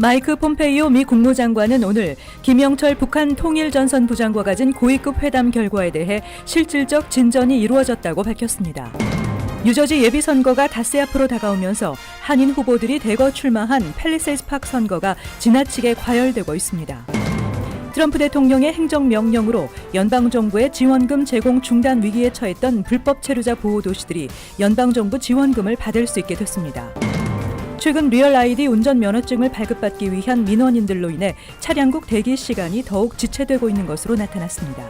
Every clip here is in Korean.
마이크 폼페이오 미 국무장관은 오늘 김영철 북한 통일전선부장과 가진 고위급 회담 결과에 대해 실질적 진전이 이루어졌다고 밝혔습니다. 뉴저지 예비선거가 닷새 앞으로 다가오면서 한인 후보들이 대거 출마한 팰리세이드 파크 선거가 지나치게 과열되고 있습니다. 트럼프 대통령의 행정명령으로 연방정부의 지원금 제공 중단 위기에 처했던 불법 체류자 보호 도시들이 연방정부 지원금을 받을 수 있게 됐습니다. 최근 리얼 아이디 운전 면허증을 발급받기 위한 민원인들로 인해 차량국 대기 시간이 더욱 지체되고 있는 것으로 나타났습니다.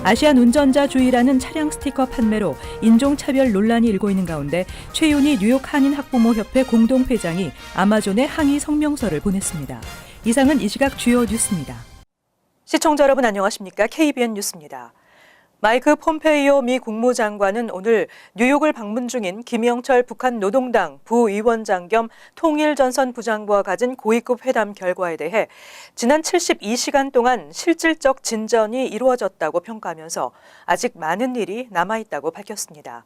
아시안 운전자 주의라는 차량 스티커 판매로 인종차별 논란이 일고 있는 가운데 최윤희 뉴욕 한인 학부모협회 공동회장이 아마존에 항의 성명서를 보냈습니다. 이상은 이 시각 주요 뉴스입니다. 시청자 여러분 안녕하십니까? KBN 뉴스입니다. 마이크 폼페이오 미 국무장관은 오늘 뉴욕을 방문 중인 김영철 북한 노동당 부위원장 겸 통일전선부장과 가진 고위급 회담 결과에 대해 지난 72시간 동안 실질적 진전이 이루어졌다고 평가하면서 아직 많은 일이 남아있다고 밝혔습니다.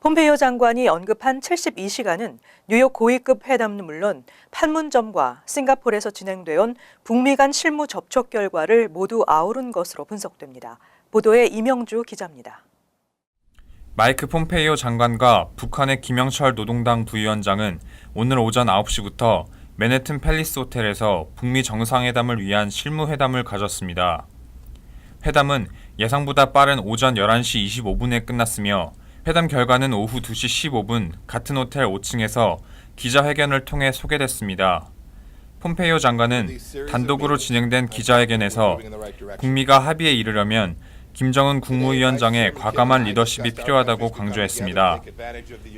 폼페이오 장관이 언급한 72시간은 뉴욕 고위급 회담은 물론 판문점과 싱가포르에서 진행돼 온 북미 간 실무 접촉 결과를 모두 아우른 것으로 분석됩니다. 보도에 이명주 기자입니다. 마이크 폼페이오 장관과 북한의 김영철 노동당 부위원장은 오늘 오전 9시부터 맨해튼 팰리스 호텔에서 북미 정상회담을 위한 실무회담을 가졌습니다. 회담은 예상보다 빠른 오전 11시 25분에 끝났으며 회담 결과는 오후 2시 15분 같은 호텔 5층에서 기자회견을 통해 소개됐습니다. 폼페이오 장관은 단독으로 진행된 기자회견에서 북미가 합의에 이르려면 김정은 국무위원장의 과감한 리더십이 필요하다고 강조했습니다.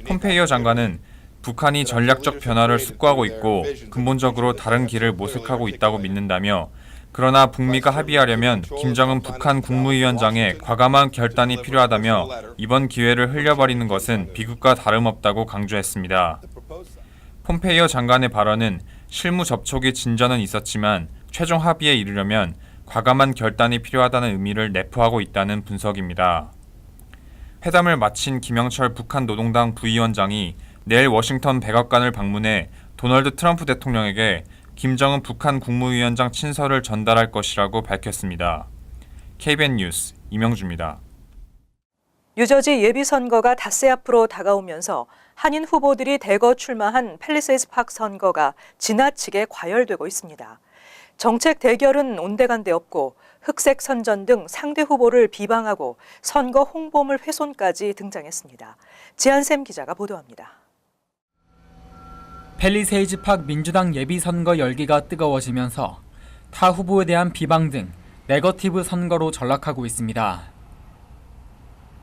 폼페이오 장관은 북한이 전략적 변화를 숙고하고 있고 근본적으로 다른 길을 모색하고 있다고 믿는다며 그러나 북미가 합의하려면 김정은 북한 국무위원장의 과감한 결단이 필요하다며 이번 기회를 흘려버리는 것은 비극과 다름없다고 강조했습니다. 폼페이오 장관의 발언은 실무 접촉이 진전은 있었지만 최종 합의에 이르려면 과감한 결단이 필요하다는 의미를 내포하고 있다는 분석입니다. 회담을 마친 김영철 북한 노동당 부위원장이 내일 워싱턴 백악관을 방문해 도널드 트럼프 대통령에게 김정은 북한 국무위원장 친서를 전달할 것이라고 밝혔습니다. KBN 뉴스 이명주입니다. 뉴저지 예비선거가 닷새 앞으로 다가오면서 한인 후보들이 대거 출마한 팰리세이드 파크 선거가 지나치게 과열되고 있습니다. 정책 대결은 온데간데 없고 흑색 선전 등 상대 후보를 비방하고 선거 홍보물 훼손까지 등장했습니다. 지한샘 기자가 보도합니다. 팰리세이드 파크 민주당 예비선거 열기가 뜨거워지면서 타 후보에 대한 비방 등 네거티브 선거로 전락하고 있습니다.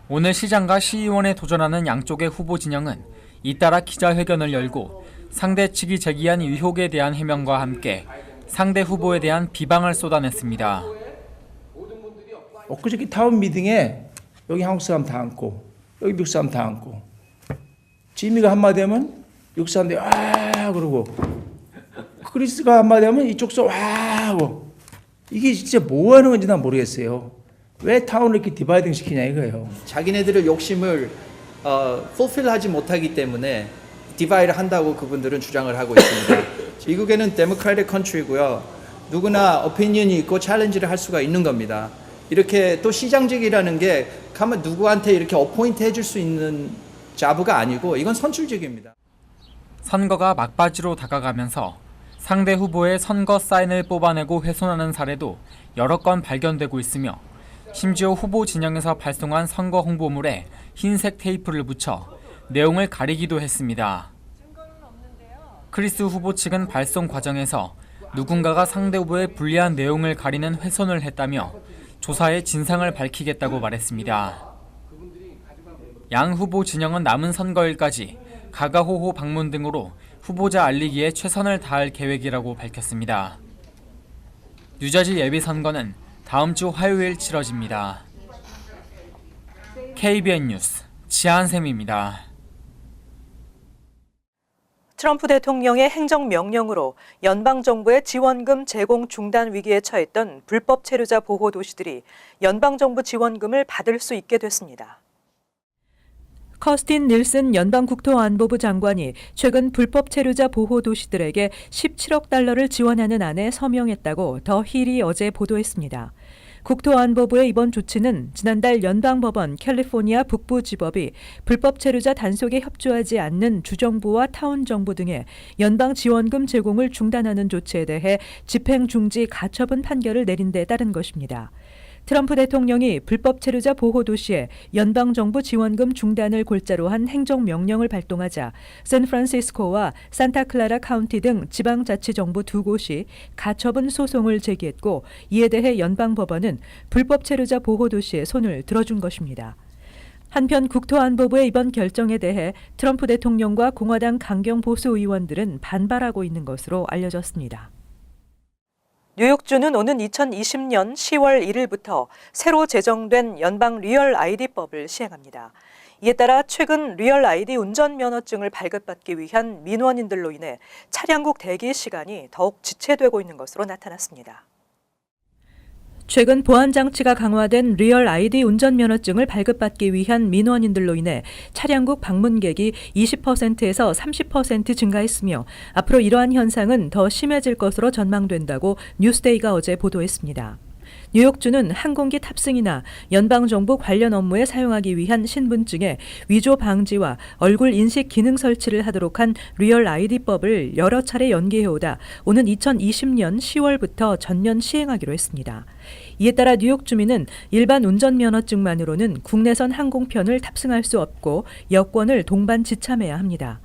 오늘 시장과 시의원에 도전하는 양쪽의 후보 진영은 잇따라 기자회견을 열고 상대 측이 제기한 의혹에 대한 해명과 함께 상대 후보에 대한 비방을 쏟아냈습니다. 엊그저께 타운 미팅에 여기 한국 사람 다 앉고 여기 미국 사람 다 앉고 지미가 한마디 하면 미국 사람들이 와 그러고 크리스가 한마디 하면 이쪽서 와 하고 이게 진짜 뭐 하는 건지 난 모르겠어요. 왜 타운을 이렇게 디바이딩 시키냐 이거예요. 자기네들의 욕심을 fulfill하지 못하기 때문에 디바이를 한다고 그분들은 주장을 하고 있습니다. 미국에는 데모크래틱 컨트리고요. 누구나 오피니언이 있고 챌린지를 할 수가 있는 겁니다. 이렇게 또 시장직이라는 게 가만 누구한테 이렇게 어포인트 해줄 수 있는 자부가 아니고 이건 선출직입니다. 선거가 막바지로 다가가면서 상대 후보의 선거 사인을 뽑아내고 훼손하는 사례도 여러 건 발견되고 있으며 심지어 후보 진영에서 발송한 선거 홍보물에 흰색 테이프를 붙여 내용을 가리기도 했습니다. 크리스 후보 측은 발송 과정에서 누군가가 상대 후보의 불리한 내용을 가리는 훼손을 했다며 조사의 진상을 밝히겠다고 말했습니다. 양 후보 진영은 남은 선거일까지 가가호호 방문 등으로 후보자 알리기에 최선을 다할 계획이라고 밝혔습니다. 뉴저지 예비선거는 다음 주 화요일 치러집니다. KBN 뉴스 지한샘입니다. 트럼프 대통령의 행정명령으로 연방정부의 지원금 제공 중단 위기에 처했던 불법 체류자 보호 도시들이 연방정부 지원금을 받을 수 있게 됐습니다. 커스틴 닐슨 연방국토안보부 장관이 최근 불법 체류자 보호 도시들에게 17억 달러를 지원하는 안에 서명했다고 더 힐이 어제 보도했습니다. 국토안보부의 이번 조치는 지난달 연방법원 캘리포니아 북부지법이 불법 체류자 단속에 협조하지 않는 주정부와 타운정부 등의 연방 지원금 제공을 중단하는 조치에 대해 집행 중지 가처분 판결을 내린 데 따른 것입니다. 트럼프 대통령이 불법 체류자 보호 도시에 연방정부 지원금 중단을 골자로 한 행정명령을 발동하자 샌프란시스코와 산타클라라 카운티 등 지방자치정부 두 곳이 가처분 소송을 제기했고 이에 대해 연방법원은 불법 체류자 보호 도시에 손을 들어준 것입니다. 한편 국토안보부의 이번 결정에 대해 트럼프 대통령과 공화당 강경 보수 의원들은 반발하고 있는 것으로 알려졌습니다. 뉴욕주는 오는 2020년 10월 1일부터 새로 제정된 연방 리얼 아이디법을 시행합니다. 이에 따라 최근 리얼 아이디 운전면허증을 발급받기 위한 민원인들로 인해 차량국 대기 시간이 더욱 지체되고 있는 것으로 나타났습니다. 최근 보안장치가 강화된 리얼 아이디 운전면허증을 발급받기 위한 민원인들로 인해 차량국 방문객이 20%에서 30% 증가했으며 앞으로 이러한 현상은 더 심해질 것으로 전망된다고 뉴스데이가 어제 보도했습니다. 뉴욕주는 항공기 탑승이나 연방정부 관련 업무에 사용하기 위한 신분증에 위조 방지와 얼굴 인식 기능 설치를 하도록 한 리얼 아이디법을 여러 차례 연기해오다 오는 2020년 10월부터 전면 시행하기로 했습니다. 이에 따라 뉴욕 주민은 일반 운전면허증만으로는 국내선 항공편을 탑승할 수 없고 여권을 동반 지참해야 합니다.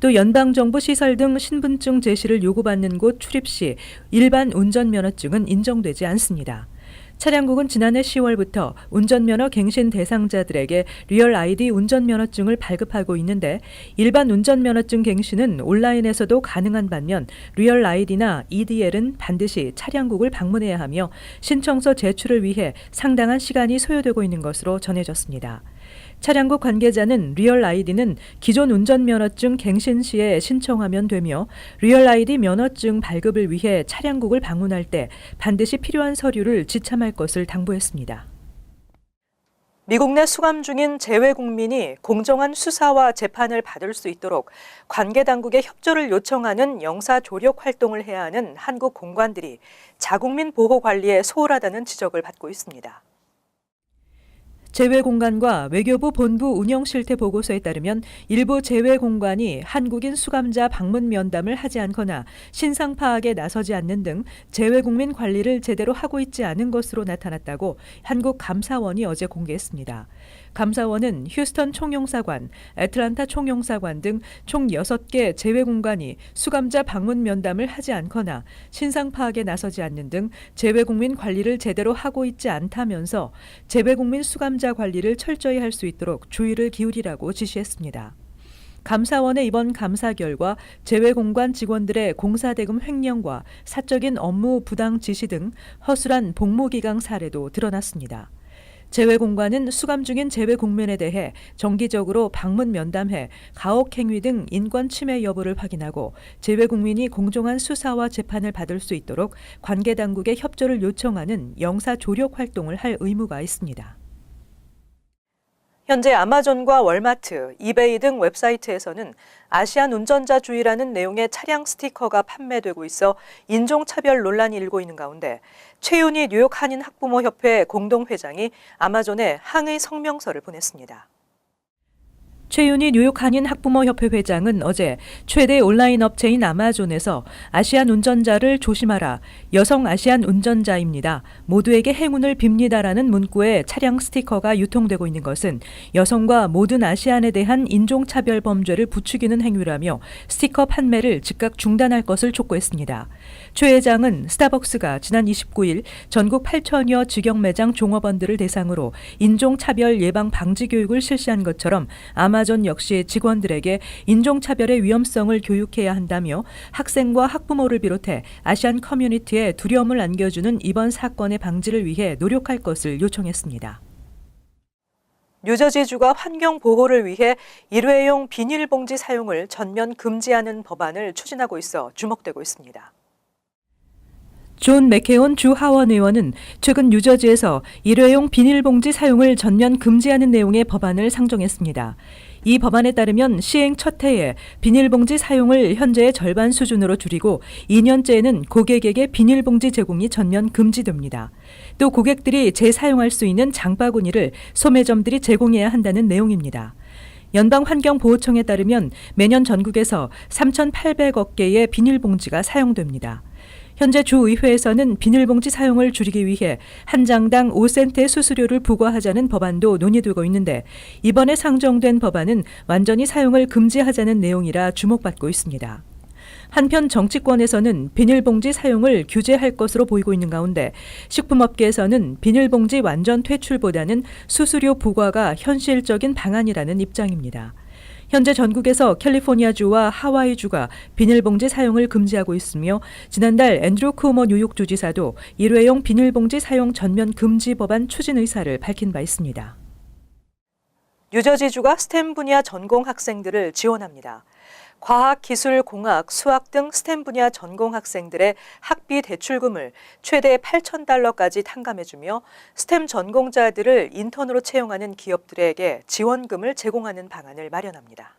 또 연방정부 시설 등 신분증 제시를 요구받는 곳 출입 시 일반 운전면허증은 인정되지 않습니다. 차량국은 지난해 10월부터 운전면허 갱신 대상자들에게 리얼 아이디 운전면허증을 발급하고 있는데 일반 운전면허증 갱신은 온라인에서도 가능한 반면 리얼 아이디나 EDL은 반드시 차량국을 방문해야 하며 신청서 제출을 위해 상당한 시간이 소요되고 있는 것으로 전해졌습니다. 차량국 관계자는 리얼 아이디는 기존 운전면허증 갱신 시에 신청하면 되며 리얼 아이디 면허증 발급을 위해 차량국을 방문할 때 반드시 필요한 서류를 지참할 것을 당부했습니다. 미국 내 수감 중인 재외 국민이 공정한 수사와 재판을 받을 수 있도록 관계 당국의 협조를 요청하는 영사 조력 활동을 해야 하는 한국 공관들이 자국민 보호 관리에 소홀하다는 지적을 받고 있습니다. 재외공관과 외교부 본부 운영실태 보고서에 따르면 일부 재외공관이 한국인 수감자 방문 면담을 하지 않거나 신상 파악에 나서지 않는 등 재외국민 관리를 제대로 하고 있지 않은 것으로 나타났다고 한국감사원이 어제 공개했습니다. 감사원은 휴스턴 총영사관, 애틀란타 총영사관 등 총 6개 재외공관이 수감자 방문 면담을 하지 않거나 신상 파악에 나서지 않는 등 재외국민 관리를 제대로 하고 있지 않다면서 재외국민 수감자 관리를 철저히 할 수 있도록 주의를 기울이라고 지시했습니다. 감사원의 이번 감사 결과 재외공관 직원들의 공사대금 횡령과 사적인 업무 부당 지시 등 허술한 복무기강 사례도 드러났습니다. 재외공관은 수감 중인 재외국민에 대해 정기적으로 방문 면담해 가혹행위 등 인권 침해 여부를 확인하고 재외국민이 공정한 수사와 재판을 받을 수 있도록 관계 당국의 협조를 요청하는 영사 조력 활동을 할 의무가 있습니다. 현재 아마존과 월마트, 이베이 등 웹사이트에서는 아시안 운전자주의라는 내용의 차량 스티커가 판매되고 있어 인종차별 논란이 일고 있는 가운데 최윤희 뉴욕 한인 학부모협회 공동회장이 아마존에 항의 성명서를 보냈습니다. 최윤희 뉴욕 한인 학부모협회 회장은 어제 최대 온라인 업체인 아마존에서 아시안 운전자를 조심하라. 여성 아시안 운전자입니다. 모두에게 행운을 빕니다라는 문구의 차량 스티커가 유통되고 있는 것은 여성과 모든 아시안에 대한 인종차별 범죄를 부추기는 행위라며 스티커 판매를 즉각 중단할 것을 촉구했습니다. 최 회장은 스타벅스가 지난 29일 전국 8천여 직영 매장 종업원들을 대상으로 인종차별 예방 방지 교육을 실시한 것처럼 아마존 역시 직원들에게 인종차별의 위험성을 교육해야 한다며 학생과 학부모를 비롯해 아시안 커뮤니티에 두려움을 안겨주는 이번 사건의 방지를 위해 노력할 것을 요청했습니다. 뉴저지주가 환경 보호를 위해 일회용 비닐봉지 사용을 전면 금지하는 법안을 추진하고 있어 주목되고 있습니다. 존 맥케온 주 하원 의원은 최근 뉴저지에서 일회용 비닐봉지 사용을 전면 금지하는 내용의 법안을 상정했습니다. 이 법안에 따르면 시행 첫 해에 비닐봉지 사용을 현재의 절반 수준으로 줄이고 2년째에는 고객에게 비닐봉지 제공이 전면 금지됩니다. 또 고객들이 재사용할 수 있는 장바구니를 소매점들이 제공해야 한다는 내용입니다. 연방환경보호청에 따르면 매년 전국에서 3,800억 개의 비닐봉지가 사용됩니다. 현재 주의회에서는 비닐봉지 사용을 줄이기 위해 한 장당 5센트의 수수료를 부과하자는 법안도 논의되고 있는데 이번에 상정된 법안은 완전히 사용을 금지하자는 내용이라 주목받고 있습니다. 한편 정치권에서는 비닐봉지 사용을 규제할 것으로 보이고 있는 가운데 식품업계에서는 비닐봉지 완전 퇴출보다는 수수료 부과가 현실적인 방안이라는 입장입니다. 현재 전국에서 캘리포니아주와 하와이주가 비닐봉지 사용을 금지하고 있으며 지난달 앤드류 쿠오모 뉴욕주지사도 일회용 비닐봉지 사용 전면 금지 법안 추진 의사를 밝힌 바 있습니다. 뉴저지주가 스템 분야 전공 학생들을 지원합니다. 과학, 기술, 공학, 수학 등 스템 분야 전공 학생들의 학비 대출금을 최대 $8,000까지 탕감해주며 스템 전공자들을 인턴으로 채용하는 기업들에게 지원금을 제공하는 방안을 마련합니다.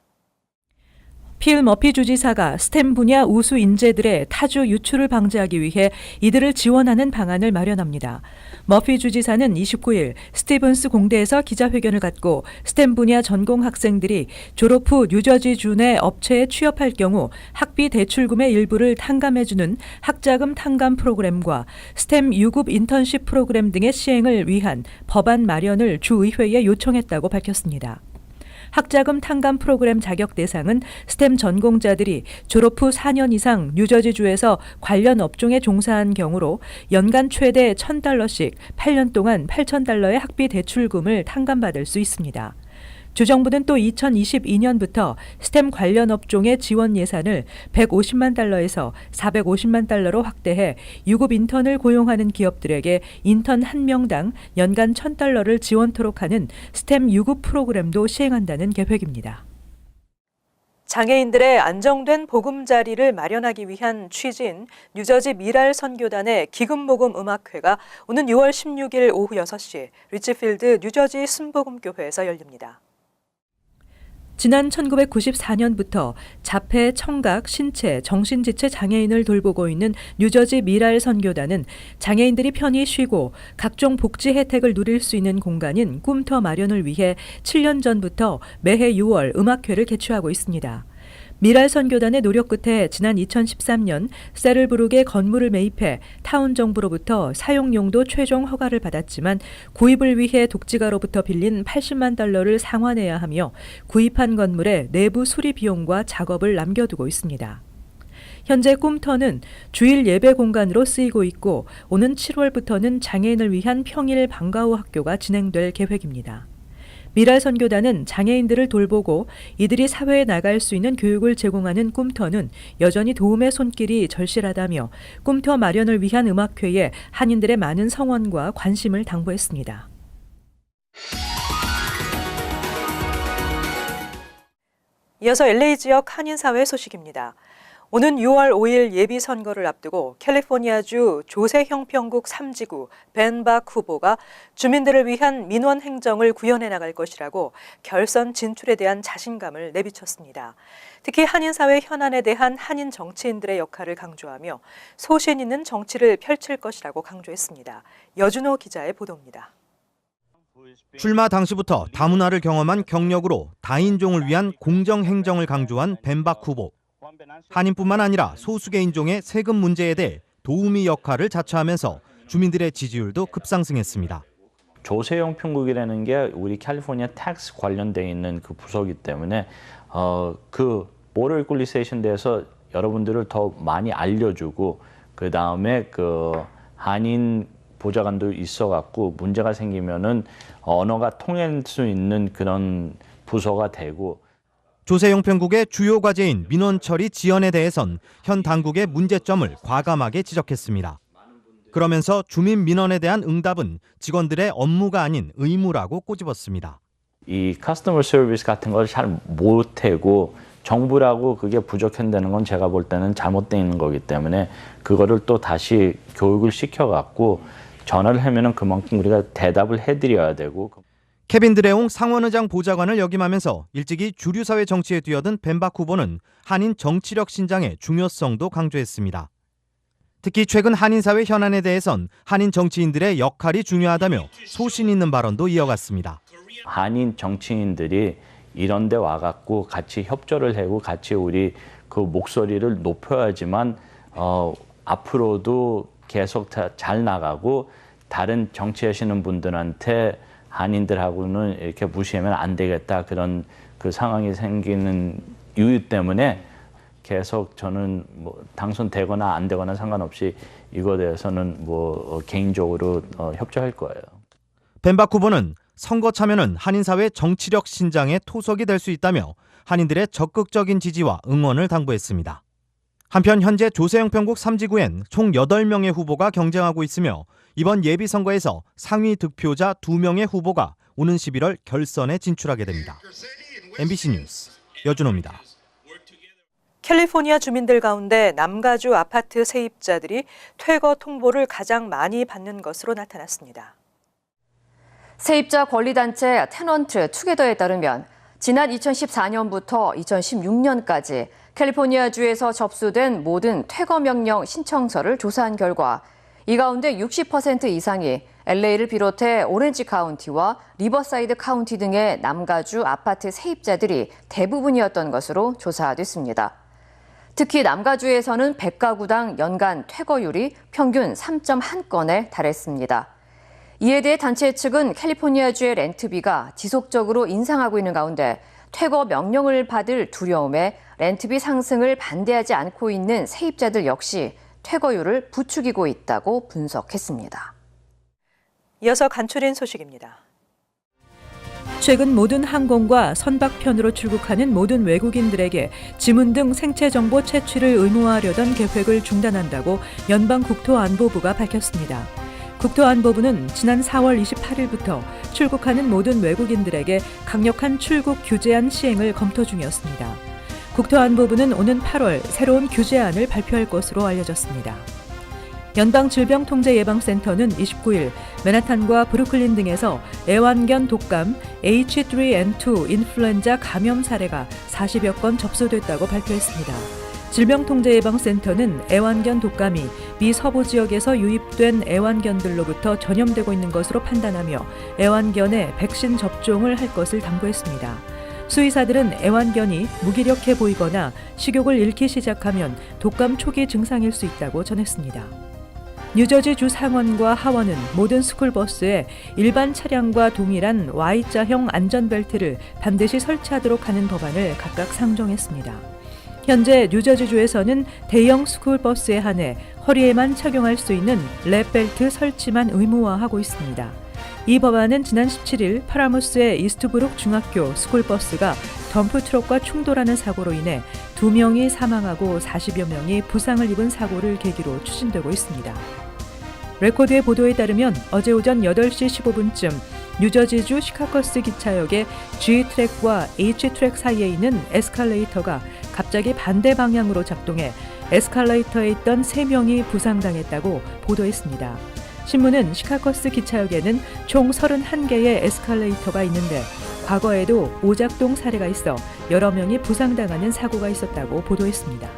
필 머피 주지사가 스템 분야 우수 인재들의 타주 유출을 방지하기 위해 이들을 지원하는 방안을 마련합니다. 머피 주지사는 29일 스티븐스 공대에서 기자회견을 갖고 스템 분야 전공 학생들이 졸업 후 뉴저지주 내 업체에 취업할 경우 학비 대출금의 일부를 탕감해주는 학자금 탕감 프로그램과 스템 유급 인턴십 프로그램 등의 시행을 위한 법안 마련을 주의회에 요청했다고 밝혔습니다. 학자금 탕감 프로그램 자격 대상은 스템 전공자들이 졸업 후 4년 이상 뉴저지주에서 관련 업종에 종사한 경우로 연간 최대 $1,000씩 8년 동안 $8,000의 학비 대출금을 탕감받을 수 있습니다. 주정부는 또 2022년부터 스템 관련 업종의 지원 예산을 $150만 $450만 확대해 유급 인턴을 고용하는 기업들에게 인턴 1명당 연간 $1,000를 지원토록 하는 스템 유급 프로그램도 시행한다는 계획입니다. 장애인들의 안정된 보금자리를 마련하기 위한 취지인 뉴저지 미랄 선교단의 기금모금 음악회가 오는 6월 16일 오후 6시 리치필드 뉴저지 순복음교회에서 열립니다. 지난 1994년부터 자폐, 청각, 신체, 정신지체 장애인을 돌보고 있는 뉴저지 미랄 선교단은 장애인들이 편히 쉬고 각종 복지 혜택을 누릴 수 있는 공간인 꿈터 마련을 위해 7년 전부터 매해 6월 음악회를 개최하고 있습니다. 미랄 선교단의 노력 끝에 지난 2013년 세를브룩에 건물을 매입해 타운 정부로부터 사용용도 최종 허가를 받았지만 구입을 위해 독지가로부터 빌린 $80만 상환해야 하며 구입한 건물의 내부 수리 비용과 작업을 남겨두고 있습니다. 현재 꿈터는 주일 예배 공간으로 쓰이고 있고 오는 7월부터는 장애인을 위한 평일 방과후 학교가 진행될 계획입니다. 미랄 선교단은 장애인들을 돌보고 이들이 사회에 나갈 수 있는 교육을 제공하는 꿈터는 여전히 도움의 손길이 절실하다며 꿈터 마련을 위한 음악회에 한인들의 많은 성원과 관심을 당부했습니다. 이어서 LA 지역 한인사회 소식입니다. 오는 6월 5일 예비선거를 앞두고 캘리포니아주 조세 형평국 3지구 벤 박 후보가 주민들을 위한 민원 행정을 구현해 나갈 것이라고 결선 진출에 대한 자신감을 내비쳤습니다. 특히 한인사회 현안에 대한 한인 정치인들의 역할을 강조하며 소신 있는 정치를 펼칠 것이라고 강조했습니다. 여준호 기자의 보도입니다. 출마 당시부터 다문화를 경험한 경력으로 다인종을 위한 공정행정을 강조한 벤 박 후보. 한인뿐만 아니라 소수계 인종의 세금 문제에 대해 도우미 역할을 자처하면서 주민들의 지지율도 급상승했습니다. 조세 형평국이라는 게 우리 캘리포니아 텍스 관련돼 있는 그 부서이기 때문에 그 보더 이퀄리제이션 대해서 여러분들을 더 많이 알려주고 그 다음에 그 한인 보좌관도 있어갖고 문제가 생기면은 언어가 통할 수 있는 그런 부서가 되고. 조세 형평국의 주요 과제인 민원 처리 지연에 대해선 현 당국의 문제점을 과감하게 지적했습니다. 그러면서 주민 민원에 대한 응답은 직원들의 업무가 아닌 의무라고 꼬집었습니다. 이 커스터머 서비스 같은 걸 잘 못하고 정부라고 그게 부족한다는 건 제가 볼 때는 잘못되어 있는 거기 때문에 그거를 또 다시 교육을 시켜갖고 전화를 하면은 그만큼 우리가 대답을 해드려야 되고. 케빈 드레옹 상원의장 보좌관을 역임하면서 일찍이 주류사회 정치에 뛰어든 벤박 후보는 한인 정치력 신장의 중요성도 강조했습니다. 특히 최근 한인사회 현안에 대해선 한인 정치인들의 역할이 중요하다며 소신 있는 발언도 이어갔습니다. 한인 정치인들이 이런 데 와갖고 같이 협조를 하고 같이 우리 그 목소리를 높여야지만 앞으로도 계속 잘 나가고 다른 정치하시는 분들한테 한인들하고는 이렇게 무시하면 안 되겠다 그런 그 상황이 생기는 이유 때문에 계속 저는 뭐 당선되거나 안 되거나 상관없이 이거에 대해서는 뭐 개인적으로 협조할 거예요. 벤박 후보는 선거 참여는 한인사회 정치력 신장의 토석이 될 수 있다며 한인들의 적극적인 지지와 응원을 당부했습니다. 한편 현재 조세영 편국 3지구엔 총 8명의 후보가 경쟁하고 있으며 이번 예비선거에서 상위 득표자 2명의 후보가 오는 11월 결선에 진출하게 됩니다. MBC 뉴스 여준호입니다. 캘리포니아 주민들 가운데 남가주 아파트 세입자들이 퇴거 통보를 가장 많이 받는 것으로 나타났습니다. 세입자 권리단체 테넌트 투게더에 따르면 지난 2014년부터 2016년까지 캘리포니아주에서 접수된 모든 퇴거 명령 신청서를 조사한 결과 이 가운데 60% 이상이 LA를 비롯해 오렌지 카운티와 리버사이드 카운티 등의 남가주 아파트 세입자들이 대부분이었던 것으로 조사됐습니다. 특히 남가주에서는 100가구당 연간 퇴거율이 평균 3.1건에 달했습니다. 이에 대해 단체 측은 캘리포니아주의 렌트비가 지속적으로 인상하고 있는 가운데 퇴거 명령을 받을 두려움에 렌트비 상승을 반대하지 않고 있는 세입자들 역시 퇴거율을 부추기고 있다고 분석했습니다. 이어서 간추린 소식입니다. 최근 모든 항공과 선박편으로 출국하는 모든 외국인들에게 지문 등 생체 정보 채취를 의무화하려던 계획을 중단한다고 연방국토안보부가 밝혔습니다. 국토안보부는 지난 4월 28일부터 출국하는 모든 외국인들에게 강력한 출국 규제안 시행을 검토 중이었습니다. 국토안보부는 오는 8월 새로운 규제안을 발표할 것으로 알려졌습니다. 연방질병통제예방센터는 29일 맨하탄과 브루클린 등에서 애완견 독감 H3N2 인플루엔자 감염 사례가 40여 건 접수됐다고 발표했습니다. 질병통제예방센터는 애완견 독감이 미 서부 지역에서 유입된 애완견들로부터 전염되고 있는 것으로 판단하며 애완견의 백신 접종을 할 것을 당부했습니다. 수의사들은 애완견이 무기력해 보이거나 식욕을 잃기 시작하면 독감 초기 증상일 수 있다고 전했습니다. 뉴저지주 상원과 하원은 모든 스쿨버스에 일반 차량과 동일한 Y자형 안전벨트를 반드시 설치하도록 하는 법안을 각각 상정했습니다. 현재 뉴저지주에서는 대형 스쿨버스에 한해 허리에만 착용할 수 있는 랩벨트 설치만 의무화하고 있습니다. 이 법안은 지난 17일 파라무스의 이스트브룩 중학교 스쿨버스가 덤프트럭과 충돌하는 사고로 인해 2명이 사망하고 40여 명이 부상을 입은 사고를 계기로 추진되고 있습니다. 레코드의 보도에 따르면 어제 오전 8시 15분쯤 뉴저지주 시카고스 기차역의 G트랙과 H트랙 사이에 있는 에스컬레이터가 갑자기 반대 방향으로 작동해 에스컬레이터에 있던 3명이 부상당했다고 보도했습니다. 신문은 시카고스 기차역에는 총 31개의 에스컬레이터가 있는데 과거에도 오작동 사례가 있어 여러 명이 부상당하는 사고가 있었다고 보도했습니다.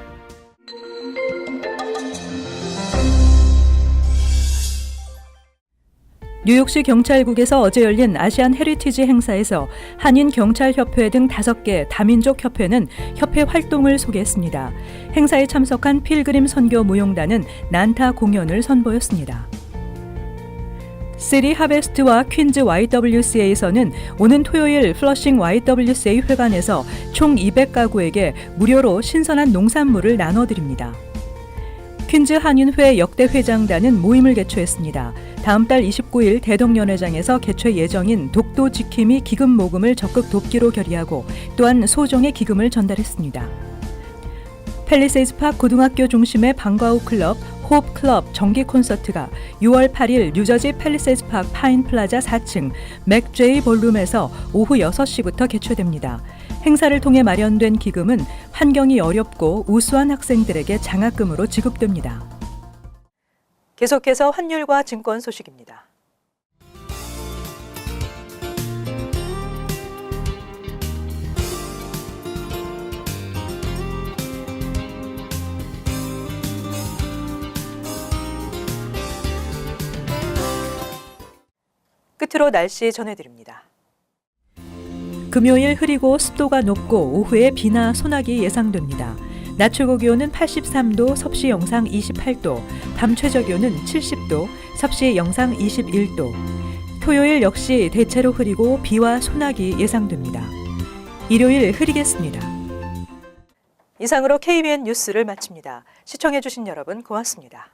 뉴욕시 경찰국에서 어제 열린 아시안 헤리티지 행사에서 한인경찰협회 등 5개 다민족 협회는 협회 활동을 소개했습니다. 행사에 참석한 필그림 선교 무용단은 난타 공연을 선보였습니다. 시리 하베스트와 퀸즈 YWCA에서는 오는 토요일 플러싱 YWCA 회관에서 총 200가구에게 무료로 신선한 농산물을 나눠드립니다. 퀸즈 한인회 역대 회장단은 모임을 개최했습니다. 다음 달 29일 대동연회장에서 개최 예정인 독도 지킴이 기금 모금을 적극 돕기로 결의하고 또한 소정의 기금을 전달했습니다. 팰리세이즈 팍 고등학교 중심의 방과후 클럽 호흡 클럽 정기 콘서트가 6월 8일 뉴저지 팰리세이즈 팍 파인 플라자 4층 맥제이 볼룸에서 오후 6시부터 개최됩니다. 행사를 통해 마련된 기금은 환경이 어렵고 우수한 학생들에게 장학금으로 지급됩니다. 계속해서 환율과 증권 소식입니다. 끝으로 날씨 전해드립니다. 금요일 흐리고 습도가 높고 오후에 비나 소나기 예상됩니다. 낮 최고 기온은 83도, 섭씨 영상 28도, 밤 최저 기온은 70도, 섭씨 영상 21도. 토요일 역시 대체로 흐리고 비와 소나기 예상됩니다. 일요일 흐리겠습니다. 이상으로 KBN 뉴스를 마칩니다. 시청해주신 여러분 고맙습니다.